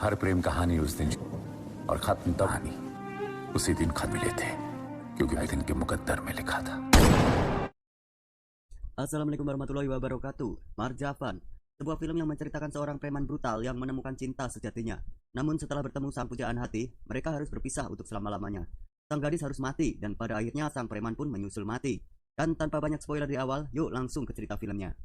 हर प्रेम कहानी उस दिन और खत्म तब कहानी उसी दिन खत्म मिले थे क्योंकि उस दिन के मुकद्दर में लिखा था। Assalamualaikum warahmatullahi wabarakatuh. Marjavan, sebuah film yang menceritakan seorang preman brutal yang menemukan cinta sejatinya. Namun setelah bertemu sang pujaan hati, mereka harus berpisah untuk selama-lamanya. Sang gadis harus mati dan pada akhirnya sang preman pun menyusul mati. Dan tanpa banyak spoiler di awal, yuk langsung ke cerita filmnya.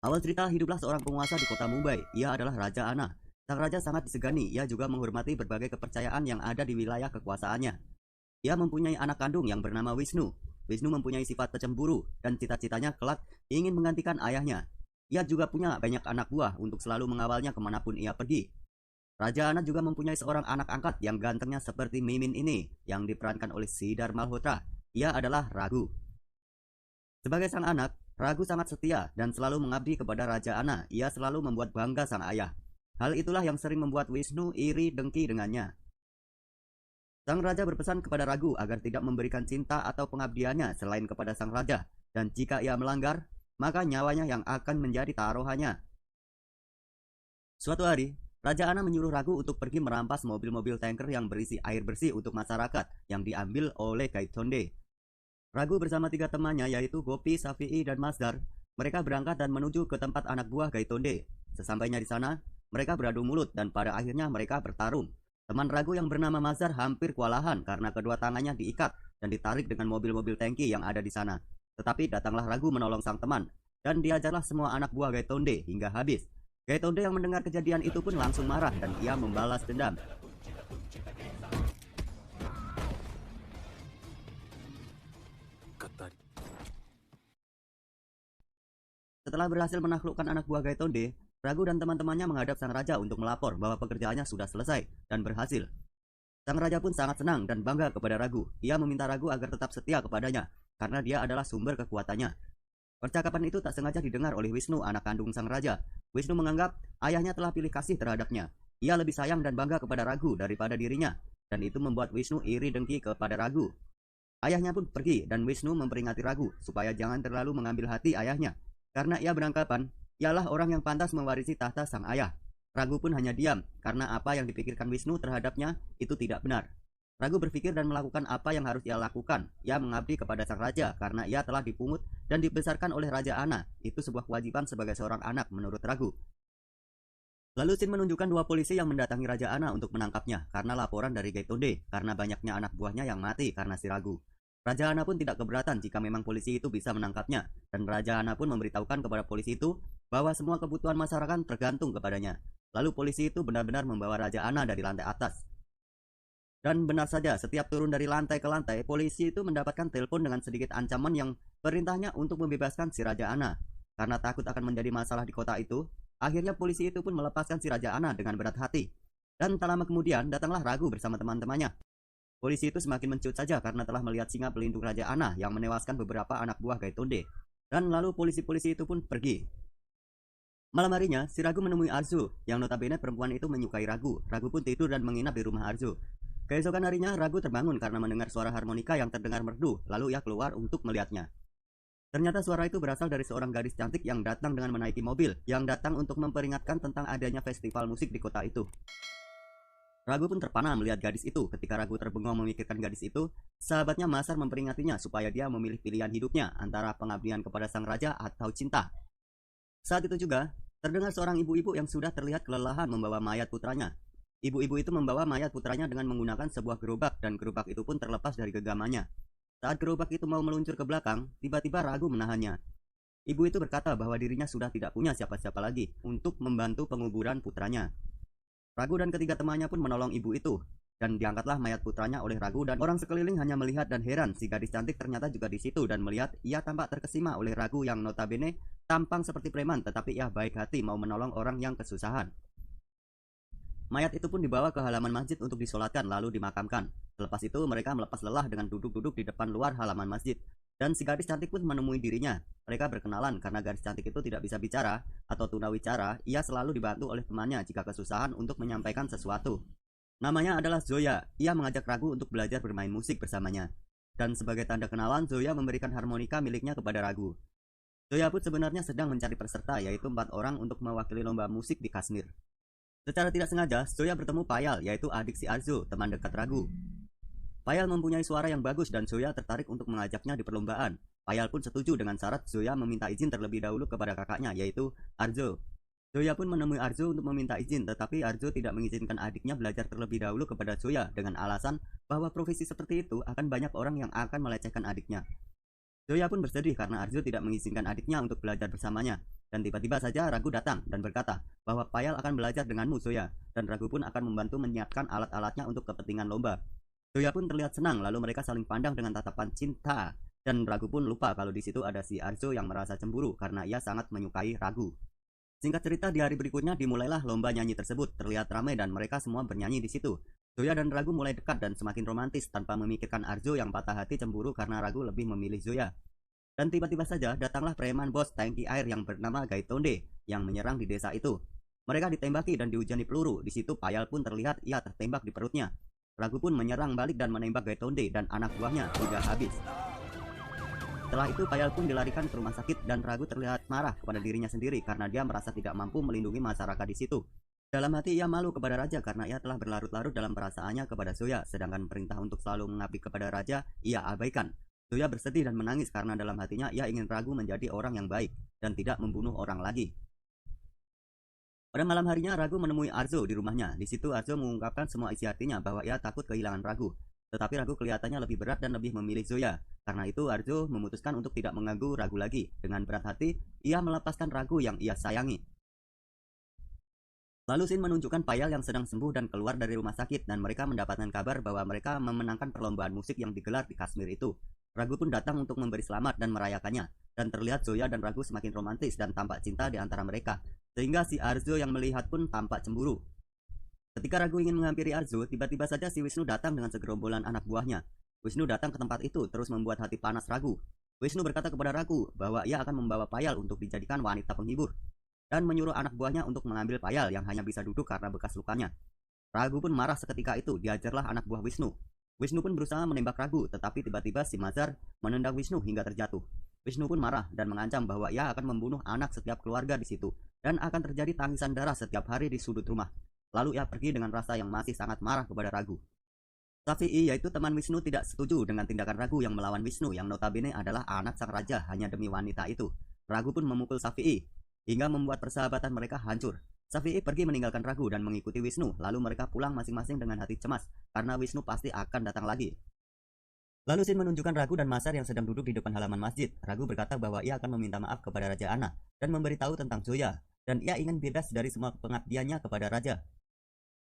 Awal cerita, hiduplah seorang penguasa di kota Mumbai. Ia adalah Raja Ana. Sang raja sangat disegani. Ia juga menghormati berbagai kepercayaan yang ada di wilayah kekuasaannya. Ia mempunyai anak kandung yang bernama Wisnu. Wisnu mempunyai sifat pecemburu dan cita-citanya kelak ingin menggantikan ayahnya. Ia juga punya banyak anak buah untuk selalu mengawalnya kemanapun ia pergi. Raja Ana juga mempunyai seorang anak angkat yang gantengnya seperti Mimin ini, yang diperankan oleh Siddharth Malhotra. Ia adalah Raghu. Sebagai sang anak, Raghu sangat setia dan selalu mengabdi kepada Raja Ana. Ia selalu membuat bangga sang ayah. Hal itulah yang sering membuat Wisnu iri dengki dengannya. Sang raja berpesan kepada Raghu agar tidak memberikan cinta atau pengabdiannya selain kepada sang raja, dan jika ia melanggar, maka nyawanya yang akan menjadi taruhannya. Suatu hari, Raja Ana menyuruh Raghu untuk pergi merampas mobil-mobil tanker yang berisi air bersih untuk masyarakat yang diambil oleh Gaitonde. Raghu bersama 3 temannya yaitu Gopi, Safi'i, dan Masdar. Mereka berangkat dan menuju ke tempat anak buah Gaitonde. Sesampainya di sana, mereka beradu mulut dan pada akhirnya mereka bertarung. Teman Raghu yang bernama Mazhar hampir kewalahan karena kedua tangannya diikat dan ditarik dengan mobil-mobil tangki yang ada di sana. Tetapi datanglah Raghu menolong sang teman dan diajarlah semua anak buah Gaitonde hingga habis. Gaitonde yang mendengar kejadian itu pun langsung marah dan ia membalas dendam. Setelah berhasil menaklukkan anak buah Gaitonde, Raghu dan teman-temannya menghadap sang raja untuk melapor bahwa pekerjaannya sudah selesai dan berhasil. Sang raja pun sangat senang dan bangga kepada Raghu. Ia meminta Raghu agar tetap setia kepadanya karena dia adalah sumber kekuatannya. Percakapan itu tak sengaja didengar oleh Wisnu, anak kandung sang raja. Wisnu menganggap ayahnya telah pilih kasih terhadapnya. Ia lebih sayang dan bangga kepada Raghu daripada dirinya, dan itu membuat Wisnu iri dengki kepada Raghu. Ayahnya pun pergi dan Wisnu memperingati Raghu supaya jangan terlalu mengambil hati ayahnya, karena ia beranggapan ialah orang yang pantas mewarisi tahta sang ayah. Raghu pun hanya diam karena apa yang dipikirkan Wisnu terhadapnya itu tidak benar. Raghu berpikir dan melakukan apa yang harus ia lakukan. Ia mengabdi kepada sang raja karena ia telah dipungut dan dibesarkan oleh Raja Ana. Itu sebuah kewajiban sebagai seorang anak menurut Raghu. Lalu Sin menunjukkan 2 polisi yang mendatangi Raja Ana untuk menangkapnya karena laporan dari Gaitonde karena banyaknya anak buahnya yang mati karena si Raghu. Raja Ana pun tidak keberatan jika memang polisi itu bisa menangkapnya, dan Raja Ana pun memberitahukan kepada polisi itu bahwa semua kebutuhan masyarakat tergantung kepadanya. Lalu polisi itu benar-benar membawa Raja Ana dari lantai atas. Dan benar saja, setiap turun dari lantai ke lantai, polisi itu mendapatkan telepon dengan sedikit ancaman yang perintahnya untuk membebaskan si Raja Ana. Karena takut akan menjadi masalah di kota itu, akhirnya polisi itu pun melepaskan si Raja Ana dengan berat hati. Dan tak lama kemudian datanglah Raghu bersama teman-temannya. Polisi itu semakin mencut saja karena telah melihat singa pelindung Raja Ana yang menewaskan beberapa anak buah Gaitonde. Dan lalu polisi-polisi itu pun pergi. Malam harinya, si Raghu menemui Arzu, yang notabene perempuan itu menyukai Raghu. Raghu pun tidur dan menginap di rumah Arzu. Keesokan harinya, Raghu terbangun karena mendengar suara harmonika yang terdengar merdu, lalu ia keluar untuk melihatnya. Ternyata suara itu berasal dari seorang gadis cantik yang datang dengan menaiki mobil, yang datang untuk memperingatkan tentang adanya festival musik di kota itu. Raghu pun terpana melihat gadis itu. Ketika Raghu terbengong memikirkan gadis itu, sahabatnya Masar memperingatinya supaya dia memilih pilihan hidupnya antara pengabdian kepada sang raja atau cinta. Saat itu juga, terdengar seorang ibu-ibu yang sudah terlihat kelelahan membawa mayat putranya. Ibu-ibu itu membawa mayat putranya dengan menggunakan sebuah gerobak dan gerobak itu pun terlepas dari genggamannya. Saat gerobak itu mau meluncur ke belakang, tiba-tiba Raghu menahannya. Ibu itu berkata bahwa dirinya sudah tidak punya siapa-siapa lagi untuk membantu penguburan putranya. Raghu dan ketiga temannya pun menolong ibu itu, dan diangkatlah mayat putranya oleh Raghu, dan orang sekeliling hanya melihat dan heran si gadis cantik ternyata juga di situ dan melihat ia tampak terkesima oleh Raghu yang notabene tampang seperti preman tetapi ia baik hati mau menolong orang yang kesusahan. Mayat itu pun dibawa ke halaman masjid untuk disolatkan lalu dimakamkan. Selepas itu mereka melepas lelah dengan duduk-duduk di depan luar halaman masjid. Dan si gadis cantik pun menemui dirinya. Mereka berkenalan karena gadis cantik itu tidak bisa bicara atau tunawicara. Ia selalu dibantu oleh temannya jika kesusahan untuk menyampaikan sesuatu. Namanya adalah Zoya. Ia mengajak Raghu untuk belajar bermain musik bersamanya. Dan sebagai tanda kenalan, Zoya memberikan harmonika miliknya kepada Ragu. Zoya pun sebenarnya sedang mencari peserta, yaitu 4 orang untuk mewakili lomba musik di Kashmir. Secara tidak sengaja, Zoya bertemu Payal, yaitu adik si Arzo, teman dekat Ragu. Payal mempunyai suara yang bagus dan Zoya tertarik untuk mengajaknya di perlombaan. Payal pun setuju dengan syarat Zoya meminta izin terlebih dahulu kepada kakaknya, yaitu Arzo. Zoya pun menemui Arzo untuk meminta izin, tetapi Arzo tidak mengizinkan adiknya belajar terlebih dahulu kepada Zoya dengan alasan bahwa profesi seperti itu akan banyak orang yang akan melecehkan adiknya. Zoya pun bersedih karena Arzo tidak mengizinkan adiknya untuk belajar bersamanya. Dan tiba-tiba saja Ragu datang dan berkata bahwa Payal akan belajar denganmu, Zoya, dan Ragu pun akan membantu menyiapkan alat-alatnya untuk kepentingan lomba. Zoya pun terlihat senang, lalu mereka saling pandang dengan tatapan cinta. Dan Ragu pun lupa kalau di situ ada si Arzo yang merasa cemburu karena ia sangat menyukai Ragu. Singkat cerita, di hari berikutnya dimulailah lomba nyanyi tersebut. Terlihat ramai dan mereka semua bernyanyi di situ. Zoya dan Ragu mulai dekat dan semakin romantis tanpa memikirkan Arzo yang patah hati cemburu karena Ragu lebih memilih Zoya. Dan tiba-tiba saja datanglah preman bos tangki air yang bernama Gaitonde yang menyerang di desa itu. Mereka ditembaki dan dihujani peluru. Di situ Payal pun terlihat ia tertembak di perutnya. Ragu pun menyerang balik dan menembak Gaitonde dan anak buahnya hingga habis. Setelah itu Payal pun dilarikan ke rumah sakit dan Ragu terlihat marah kepada dirinya sendiri karena dia merasa tidak mampu melindungi masyarakat di situ. Dalam hati ia malu kepada raja karena ia telah berlarut-larut dalam perasaannya kepada Zoya, sedangkan perintah untuk selalu mengabdi kepada raja ia abaikan. Zoya bersedih dan menangis karena dalam hatinya ia ingin Ragu menjadi orang yang baik dan tidak membunuh orang lagi. Pada malam harinya Ragu menemui Arzo di rumahnya. Di situ Arzo mengungkapkan semua isi hatinya bahwa ia takut kehilangan Ragu. Tetapi Ragu kelihatannya lebih berat dan lebih memilih Zoya. Karena itu Arzo memutuskan untuk tidak mengganggu Ragu lagi. Dengan berat hati, ia melepaskan Ragu yang ia sayangi. Lalu Sin menunjukkan Payal yang sedang sembuh dan keluar dari rumah sakit dan mereka mendapatkan kabar bahwa mereka memenangkan perlombaan musik yang digelar di Kashmir itu. Ragu pun datang untuk memberi selamat dan merayakannya. Dan terlihat Zoya dan Ragu semakin romantis dan tampak cinta di antara mereka. Sehingga si Arzo yang melihat pun tampak cemburu. Ketika Ragu ingin menghampiri Arzo, tiba-tiba saja si Wisnu datang dengan segerombolan anak buahnya. Wisnu datang ke tempat itu terus membuat hati panas Ragu. Wisnu berkata kepada Ragu bahwa ia akan membawa Payal untuk dijadikan wanita penghibur dan menyuruh anak buahnya untuk mengambil Payal yang hanya bisa duduk karena bekas lukanya. Ragu pun marah seketika itu, diajarlah anak buah Wisnu. Wisnu pun berusaha menembak Ragu, tetapi tiba-tiba si Mazar menendang Wisnu hingga terjatuh. Wisnu pun marah dan mengancam bahwa ia akan membunuh anak setiap keluarga di situ dan akan terjadi tangisan darah setiap hari di sudut rumah. Lalu ia pergi dengan rasa yang masih sangat marah kepada Ragu. Safi'i, yaitu teman Wisnu, tidak setuju dengan tindakan Ragu yang melawan Wisnu yang notabene adalah anak sang raja hanya demi wanita itu. Ragu pun memukul Safi'i hingga membuat persahabatan mereka hancur. Safi'i pergi meninggalkan Ragu dan mengikuti Wisnu, lalu mereka pulang masing-masing dengan hati cemas karena Wisnu pasti akan datang lagi. Lalu Sin menunjukkan Ragu dan Masar yang sedang duduk di depan halaman masjid. Ragu berkata bahwa ia akan meminta maaf kepada Raja Ana dan memberitahu tentang Zoya, dan ia ingin bebas dari semua pengabdiannya kepada raja.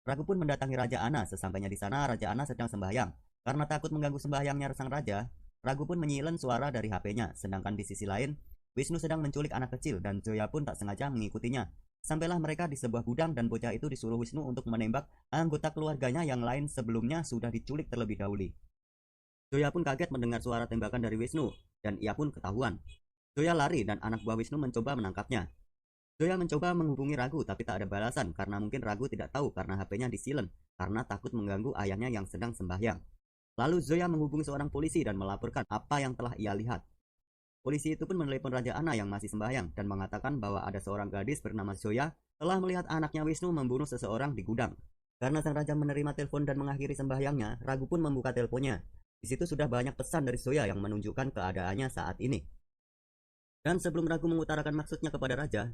Ragu pun mendatangi Raja Ana. Sesampainya di sana, Raja Ana sedang sembahyang. Karena takut mengganggu sembahyangnya sang raja, Ragu pun menyilen suara dari HP-nya. Sedangkan di sisi lain, Wisnu sedang menculik anak kecil dan Zoya pun tak sengaja mengikutinya. Sampailah mereka di sebuah gudang dan bocah itu disuruh Wisnu untuk menembak anggota keluarganya yang lain sebelumnya sudah diculik terlebih dahulu. Zoya pun kaget mendengar suara tembakan dari Wisnu dan ia pun ketahuan. Zoya lari dan anak buah Wisnu mencoba menangkapnya. Zoya mencoba menghubungi Ragu tapi tak ada balasan karena mungkin Ragu tidak tahu karena HP-nya disilen karena takut mengganggu ayahnya yang sedang sembahyang. Lalu Zoya menghubungi seorang polisi dan melaporkan apa yang telah ia lihat. Polisi itu pun menelepon Raja Ana yang masih sembahyang dan mengatakan bahwa ada seorang gadis bernama Zoya telah melihat anaknya Wisnu membunuh seseorang di gudang. Karena sang raja menerima telepon dan mengakhiri sembahyangnya, Ragu pun membuka teleponnya. Di situ sudah banyak pesan dari Zoya yang menunjukkan keadaannya saat ini. Dan sebelum Ragu mengutarakan maksudnya kepada raja,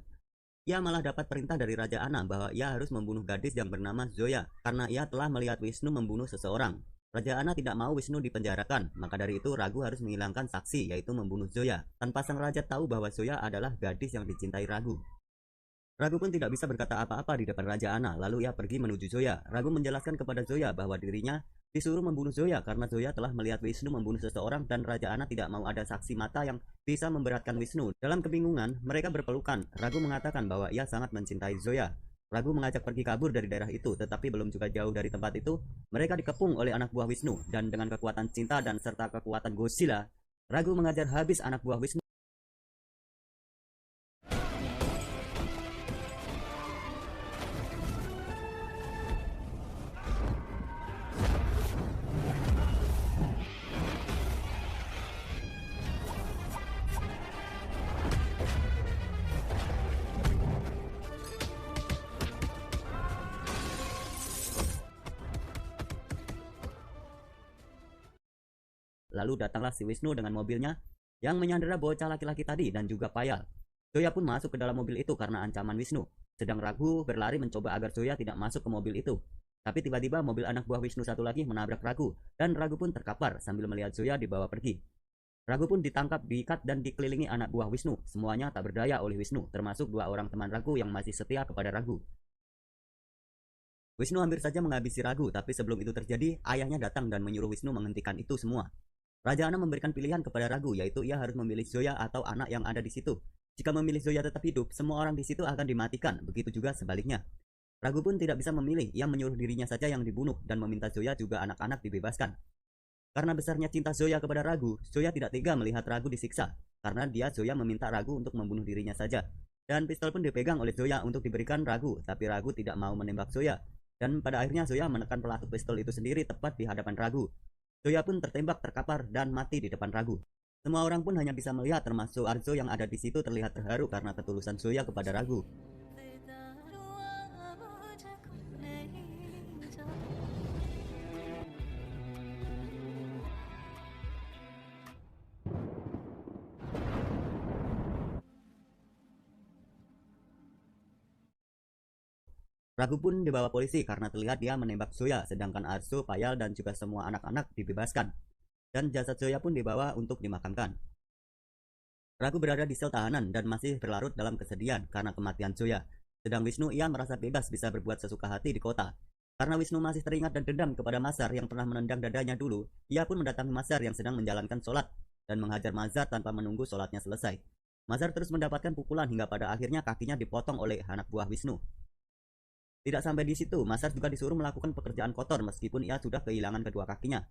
ia malah dapat perintah dari Raja Ana bahwa ia harus membunuh gadis yang bernama Zoya karena ia telah melihat Wisnu membunuh seseorang. Raja Ana tidak mau Wisnu dipenjarakan, maka dari itu Ragu harus menghilangkan saksi yaitu membunuh Zoya tanpa sang raja tahu bahwa Zoya adalah gadis yang dicintai Ragu. Ragu pun tidak bisa berkata apa-apa di depan Raja Ana, lalu ia pergi menuju Zoya. Ragu menjelaskan kepada Zoya bahwa dirinya disuruh membunuh Zoya karena Zoya telah melihat Wisnu membunuh seseorang dan Raja Ana tidak mau ada saksi mata yang bisa memberatkan Wisnu. Dalam kebingungan, mereka berpelukan. Ragu mengatakan bahwa ia sangat mencintai Zoya. Ragu mengajak pergi kabur dari daerah itu, tetapi belum juga jauh dari tempat itu, mereka dikepung oleh anak buah Wisnu dan dengan kekuatan cinta dan serta kekuatan Godzilla, Ragu mengajar habis anak buah Wisnu. Lalu datanglah si Wisnu dengan mobilnya yang menyandera bocah laki-laki tadi dan juga Payal. Zoya pun masuk ke dalam mobil itu karena ancaman Wisnu. Sedang Raghu berlari mencoba agar Zoya tidak masuk ke mobil itu. Tapi tiba-tiba mobil anak buah Wisnu satu lagi menabrak Raghu dan Raghu pun terkapar sambil melihat Zoya dibawa pergi. Raghu pun ditangkap, diikat dan dikelilingi anak buah Wisnu. Semuanya tak berdaya oleh Wisnu, termasuk 2 orang teman Raghu yang masih setia kepada Raghu. Wisnu hampir saja menghabisi Raghu, tapi sebelum itu terjadi, ayahnya datang dan menyuruh Wisnu menghentikan itu semua. Raja Ana memberikan pilihan kepada Raghu, yaitu ia harus memilih Zoya atau anak yang ada di situ. Jika memilih Zoya tetap hidup, semua orang di situ akan dimatikan, begitu juga sebaliknya. Raghu pun tidak bisa memilih, ia menyuruh dirinya saja yang dibunuh dan meminta Zoya juga anak-anak dibebaskan. Karena besarnya cinta Zoya kepada Raghu, Zoya tidak tega melihat Raghu disiksa. Karena Zoya meminta Raghu untuk membunuh dirinya saja. Dan pistol pun dipegang oleh Zoya untuk diberikan Raghu, tapi Raghu tidak mau menembak Zoya. Dan pada akhirnya Zoya menekan pelatuk pistol itu sendiri tepat di hadapan Raghu. Zoya pun tertembak, terkapar, dan mati di depan Raghu. Semua orang pun hanya bisa melihat, termasuk Arzo yang ada di situ terlihat terharu karena ketulusan Zoya kepada Raghu. Raghu pun dibawa polisi karena terlihat dia menembak Zoya, sedangkan Arzo, Payal, dan juga semua anak-anak dibebaskan. Dan jasad Zoya pun dibawa untuk dimakamkan. Raghu berada di sel tahanan dan masih berlarut dalam kesedihan karena kematian Zoya. Sedang Wisnu ia merasa bebas bisa berbuat sesuka hati di kota. Karena Wisnu masih teringat dan dendam kepada Mazhar yang pernah menendang dadanya dulu, ia pun mendatangi Mazhar yang sedang menjalankan sholat dan menghajar Mazhar tanpa menunggu sholatnya selesai. Mazhar terus mendapatkan pukulan hingga pada akhirnya kakinya dipotong oleh anak buah Wisnu. Tidak sampai di situ, Mazhar juga disuruh melakukan pekerjaan kotor meskipun ia sudah kehilangan kedua kakinya.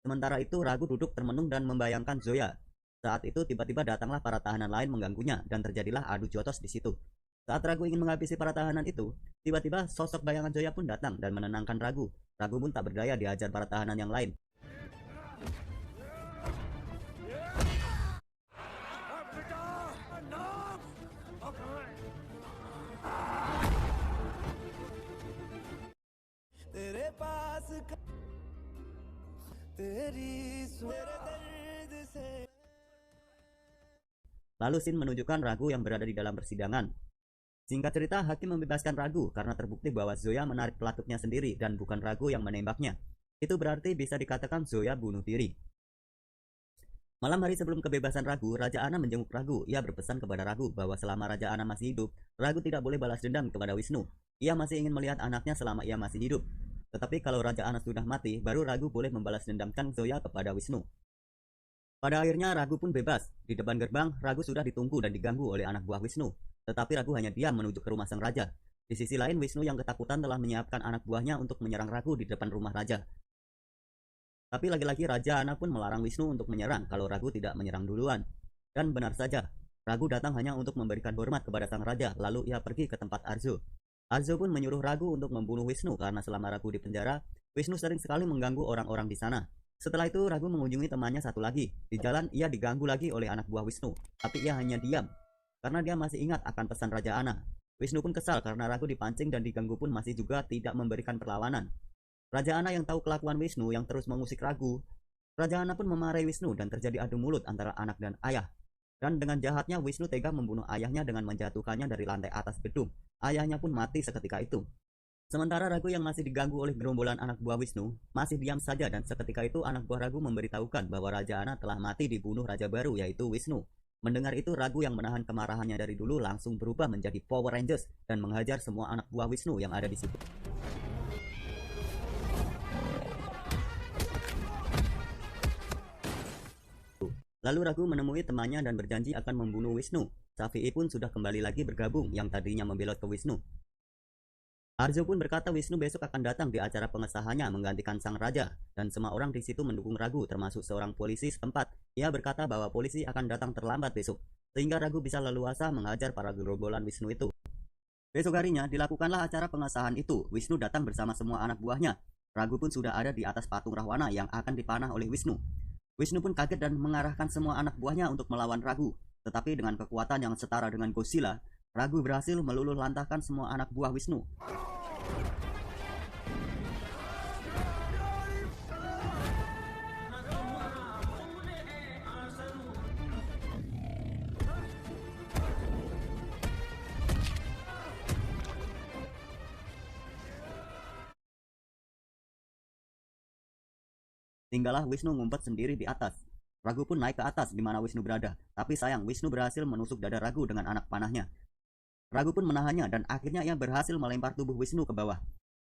Sementara itu Raghu duduk termenung dan membayangkan Zoya. Saat itu tiba-tiba datanglah para tahanan lain mengganggunya dan terjadilah adu jotos di situ. Saat Raghu ingin menghabisi para tahanan itu, tiba-tiba sosok bayangan Zoya pun datang dan menenangkan Raghu. Raghu pun tak berdaya dihajar para tahanan yang lain. Lalu Sin menunjukkan Raghu yang berada di dalam persidangan. Singkat cerita, hakim membebaskan Raghu karena terbukti bahwa Zoya menarik pelatuknya sendiri dan bukan Raghu yang menembaknya. Itu berarti bisa dikatakan Zoya bunuh diri. Malam hari sebelum kebebasan Raghu, Raja Ana menjenguk Raghu. Ia berpesan kepada Raghu bahwa selama Raja Ana masih hidup, Raghu tidak boleh balas dendam kepada Wisnu. Ia masih ingin melihat anaknya selama ia masih hidup. Tetapi kalau Raja Ana sudah mati, baru Raghu boleh membalas dendamkan Zoya kepada Wisnu. Pada akhirnya Raghu pun bebas. Di depan gerbang, Raghu sudah ditunggu dan diganggu oleh anak buah Wisnu. Tetapi Raghu hanya diam menuju ke rumah sang raja. Di sisi lain, Wisnu yang ketakutan telah menyiapkan anak buahnya untuk menyerang Raghu di depan rumah raja. Tapi lagi-lagi Raja Ana pun melarang Wisnu untuk menyerang kalau Raghu tidak menyerang duluan. Dan benar saja, Raghu datang hanya untuk memberikan hormat kepada sang raja, lalu ia pergi ke tempat Arzo. Arzo pun menyuruh Raghu untuk membunuh Wisnu karena selama Raghu di penjara, Wisnu sering sekali mengganggu orang-orang di sana. Setelah itu Raghu mengunjungi temannya satu lagi. Di jalan ia diganggu lagi oleh anak buah Wisnu, tapi ia hanya diam karena dia masih ingat akan pesan Raja Ana. Wisnu pun kesal karena Raghu dipancing dan diganggu pun masih juga tidak memberikan perlawanan. Raja Ana yang tahu kelakuan Wisnu yang terus mengusik Raghu, Raja Ana pun memarahi Wisnu dan terjadi adu mulut antara anak dan ayah. Dan dengan jahatnya Wisnu tega membunuh ayahnya dengan menjatuhkannya dari lantai atas gedung. Ayahnya pun mati seketika itu. Sementara Raghu yang masih diganggu oleh gerombolan anak buah Wisnu masih diam saja dan seketika itu anak buah Raghu memberitahukan bahwa Raja Ana telah mati dibunuh raja baru yaitu Wisnu. Mendengar itu Raghu yang menahan kemarahannya dari dulu langsung berubah menjadi Power Rangers dan menghajar semua anak buah Wisnu yang ada di situ. Lalu Raghu menemui temannya dan berjanji akan membunuh Wisnu. Shafi'i pun sudah kembali lagi bergabung yang tadinya membelot ke Wisnu. Arzo pun berkata Wisnu besok akan datang di acara pengesahannya menggantikan sang raja dan semua orang di situ mendukung Raghu termasuk seorang polisi setempat. Ia berkata bahwa polisi akan datang terlambat besok sehingga Raghu bisa leluasa menghajar para gerombolan Wisnu itu. Besok harinya dilakukanlah acara pengesahan itu. Wisnu datang bersama semua anak buahnya. Raghu pun sudah ada di atas patung Rahwana yang akan dipanah oleh Wisnu. Wisnu pun kaget dan mengarahkan semua anak buahnya untuk melawan Raghu. Tetapi dengan kekuatan yang setara dengan Godzilla, Raghu berhasil meluluh lantahkan semua anak buah Wisnu. Tinggallah Wisnu ngumpet sendiri di atas. Ragu pun naik ke atas di mana Wisnu berada. Tapi sayang, Wisnu berhasil menusuk dada Ragu dengan anak panahnya. Ragu pun menahannya dan akhirnya ia berhasil melempar tubuh Wisnu ke bawah.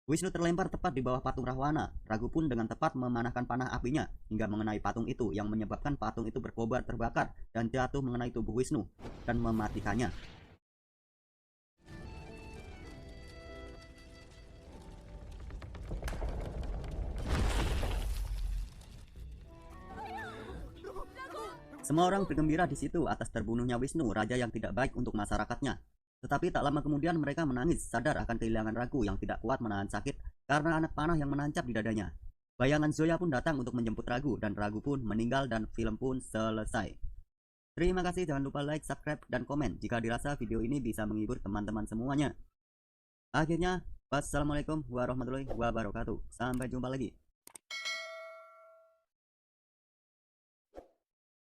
Wisnu terlempar tepat di bawah patung Rahwana. Ragu pun dengan tepat memanahkan panah apinya hingga mengenai patung itu yang menyebabkan patung itu berkobar terbakar dan jatuh mengenai tubuh Wisnu dan mematikannya. Semua orang bergembira di situ atas terbunuhnya Wisnu, raja yang tidak baik untuk masyarakatnya. Tetapi tak lama kemudian mereka menangis, sadar akan kehilangan Ragu yang tidak kuat menahan sakit karena anak panah yang menancap di dadanya. Bayangan Zoya pun datang untuk menjemput Ragu dan Ragu pun meninggal dan film pun selesai. Terima kasih, jangan lupa like, subscribe, dan komen jika dirasa video ini bisa menghibur teman-teman semuanya. Akhirnya, wassalamualaikum warahmatullahi wabarakatuh. Sampai jumpa lagi.